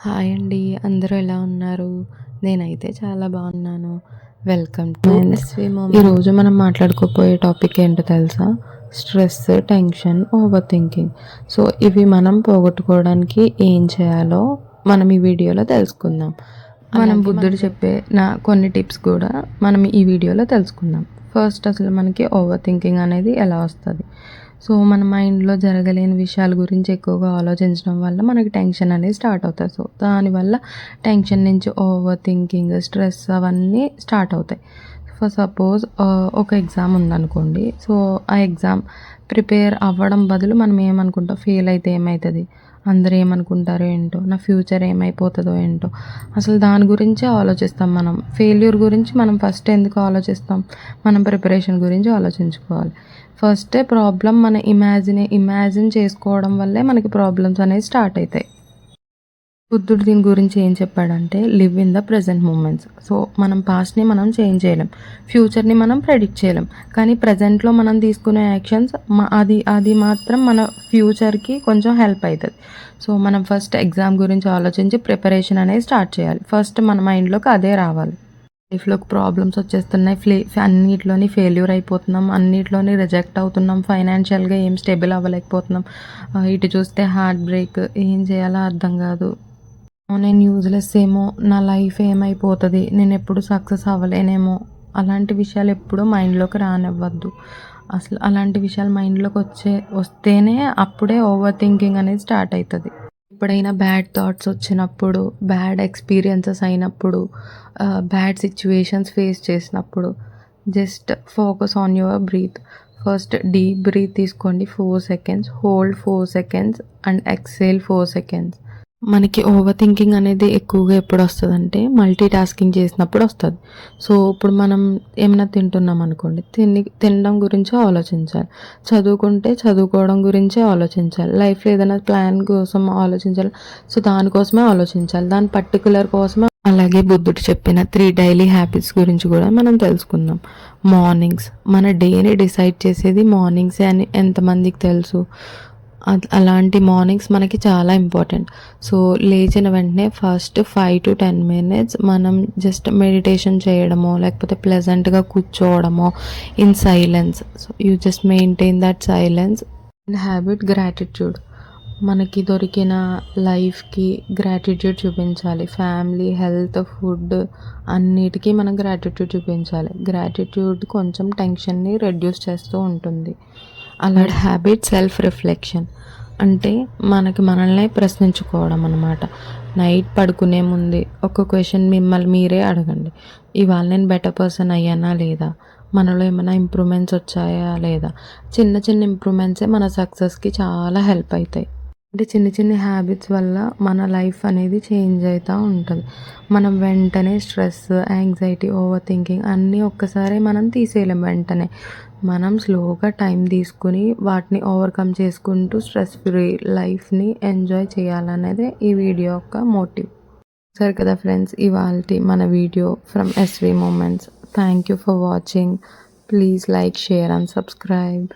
Hi అండి. అందరూ ఎలా ఉన్నారు? నేనైతే చాలా బాగున్నాను. Welcome to SV moments. ఈరోజు మనం మాట్లాడుకోబోయే టాపిక్ ఏంటో తెలుసా? Stress, tension, over thinking. So ఇవి మనం పోగొట్టుకోవడానికి ఏం చేయాలో మనం ఈ వీడియోలో తెలుసుకుందాం. మనం బుద్ధుడు చెప్పే కొన్ని టిప్స్ కూడా మనం ఈ వీడియోలో తెలుసుకుందాం. ఫస్ట్ అసలు మనకి ఓవర్ థింకింగ్ అనేది ఎలా వస్తుంది? సో మన మైండ్లో జరగలేని విషయాల గురించి ఎక్కువగా ఆలోచించడం వల్ల మనకి టెన్షన్ అనేది స్టార్ట్ అవుతుంది. సో దానివల్ల టెన్షన్ నుంచి ఓవర్ థింకింగ్, స్ట్రెస్ అవన్నీ స్టార్ట్ అవుతాయి. ఫర్ సపోజ్ ఒక ఎగ్జామ్ ఉందనుకోండి. సో ఆ ఎగ్జామ్ ప్రిపేర్ అవ్వడం బదులు మనం ఏమనుకుంటాం, ఫెయిల్ అయితే ఏమవుతుంది, అందరూ ఏమనుకుంటారో ఏంటో, నా ఫ్యూచర్ ఏమైపోతుందో ఏంటో, అసలు దాని గురించే ఆలోచిస్తాం. మనం ఫెయిల్యూర్ గురించి మనం ఫస్ట్ ఎందుకు ఆలోచిస్తాం? మనం ప్రిపరేషన్ గురించి ఆలోచించుకోవాలి. ఫస్టే ప్రాబ్లం మన ఇమాజిన్ చేసుకోవడం వల్లే మనకి ప్రాబ్లమ్స్ అనేవి స్టార్ట్ అవుతాయి. బుద్ధుడు దీని గురించి ఏం చెప్పాడంటే, live in the present moments. So మనం పాస్ట్ని మనం చేంజ్ చేయలేం, ఫ్యూచర్ని మనం ప్రెడిక్ట్ చేయలేం, కానీ ప్రజెంట్లో మనం తీసుకునే యాక్షన్స్ అది మాత్రం మన ఫ్యూచర్కి కొంచెం హెల్ప్ అవుతుంది. సో మనం ఫస్ట్ ఎగ్జామ్ గురించి ఆలోచించి ప్రిపరేషన్ అనేది స్టార్ట్ చేయాలి. ఫస్ట్ మన మైండ్లోకి అదే రావాలి. లైఫ్లోకి ప్రాబ్లమ్స్ వచ్చేస్తున్నాయి, అన్నిట్లోని ఫెయిల్యూర్ అయిపోతున్నాం, అన్నిట్లోని రిజెక్ట్ అవుతున్నాం, ఫైనాన్షియల్గా ఏం స్టేబుల్ అవ్వలేకపోతున్నాం, ఇటు చూస్తే హార్ట్ బ్రేక్, ఏం చేయాలో అర్థం కాదు, నేను యూజ్లెస్ ఏమో, నా లైఫ్ ఏమైపోతుంది, నేను ఎప్పుడు సక్సెస్ అవ్వలేనేమో, అలాంటి విషయాలు ఎప్పుడూ మైండ్లోకి రానివ్వద్దు. అసలు అలాంటి విషయాలు మైండ్లోకి వస్తేనే అప్పుడే ఓవర్ థింకింగ్ అనేది స్టార్ట్ అవుతుంది. ఎప్పుడైనా బ్యాడ్ థాట్స్ వచ్చినప్పుడు, బ్యాడ్ ఎక్స్పీరియన్సెస్ అయినప్పుడు, బ్యాడ్ సిచ్యువేషన్స్ ఫేస్ చేసినప్పుడు just focus on your breath. First deep breath తీసుకోండి 4 seconds, hold 4 seconds and exhale 4 seconds. మనకి ఓవర్ థింకింగ్ అనేది ఎక్కువగా ఎప్పుడు వస్తుందంటే మల్టీ టాస్కింగ్ చేసినప్పుడు వస్తుంది. సో ఇప్పుడు మనం ఏమైనా తింటున్నాం అనుకోండి, తినడం గురించే ఆలోచించాలి, చదువుకుంటే చదువుకోవడం గురించే ఆలోచించాలి, లైఫ్లో ఏదైనా ప్లాన్ కోసం ఆలోచించాలి, సో దానికోసమే ఆలోచించాలి, దాని పర్టికులర్ కోసమే. అలాగే బుద్ధుడు చెప్పిన 3 డైలీ హ్యాబిట్స్ గురించి కూడా మనం తెలుసుకుందాం. మార్నింగ్స్, మన డేని డిసైడ్ చేసేది మార్నింగ్సే అని ఎంతమందికి తెలుసు? అలాంటి మార్నింగ్స్ మనకి చాలా ఇంపార్టెంట్. సో లేచిన వెంటనే ఫస్ట్ 5 to 10 minutes మనం జస్ట్ మెడిటేషన్ చేయడమో, లేకపోతే ప్లెజెంట్గా కూర్చోవడమో in silence. So you just maintain that silence and habit gratitude. మనకి దొరికిన లైఫ్కి గ్రాటిట్యూడ్ చూపించాలి. ఫ్యామిలీ, హెల్త్, ఫుడ్ అన్నిటికీ మనం గ్రాటిట్యూడ్ చూపించాలి. గ్రాటిట్యూడ్ కొంచెం టెన్షన్ని రెడ్యూస్ చేస్తూ ఉంటుంది. అలాంటి హ్యాబిట్ సెల్ఫ్ రిఫ్లెక్షన్ అంటే మనల్ని ప్రశ్నించుకోవడం అన్నమాట. నైట్ పడుకునే ముందు ఒక క్వశ్చన్ మిమ్మల్ని మీరే అడగండి, ఇవాళ నేను బెటర్ పర్సన్ అయ్యానా లేదా, మనలో ఏమైనా ఇంప్రూవ్మెంట్స్ వచ్చాయా లేదా. చిన్న చిన్న ఇంప్రూవ్మెంట్సే మన సక్సెస్కి చాలా హెల్ప్ అవుతాయి. అంటే చిన్న చిన్న హ్యాబిట్స్ వల్ల మన లైఫ్ అనేది చేంజ్ అవుతూ ఉంటుంది. మనం వెంటనే స్ట్రెస్, యాంగ్జైటీ, ఓవర్ థింకింగ్ అన్నీ ఒక్కసారి మనం తీసేయలేం. వెంటనే మనం స్లోగా టైం తీసుకుని వాటిని ఓవర్కమ్ చేసుకుంటూ స్ట్రెస్ ఫ్రీ లైఫ్ని ఎంజాయ్ చేయాలనేదే ఈ వీడియో యొక్క మోటివ్. సరే కదా ఫ్రెండ్స్, ఇవాల్టి మన video from SV moments. Thank you for watching. Please like, share and subscribe.